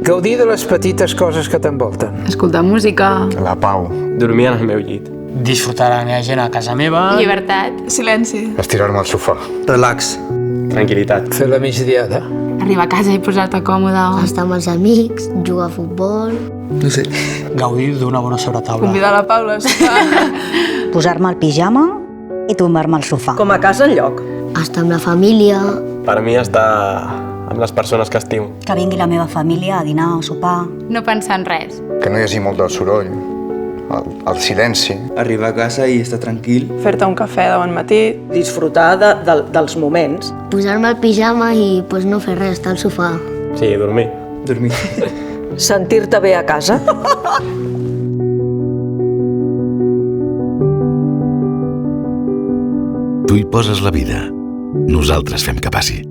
Gaudir de les petites coses que t'envolten. Escoltar música. La pau. Dormir en el meu llit. Disfrutar de la meva gent a casa meva. Llibertat. Silenci. Estirar-me al sofà. Relax. Tranquil·litat. Fer la migdiada. Arribar a casa i posar-te còmode. Estar amb els amics, jugar a futbol. No sé. Gaudir d'una bona sobretaula. Convidar la Paula a sopar. Posar-me al pijama i tombar-me al sofà. Com a casa enlloc. Estar amb la família. Per mi estar amb les persones que estimo. Que vingui la meva família a dinar o sopar. No pensar en res. Que no hi hagi molt de soroll. El silenci. Arribar a casa i estar tranquil. Fer-te un cafè de bon matí. Disfrutar dels moments. Posar-me al pijama i no fer res, estar al sofà. Sí, dormir. Dormir. Sentir-te bé a casa. Tu hi poses la vida. Nosaltres fem que passi.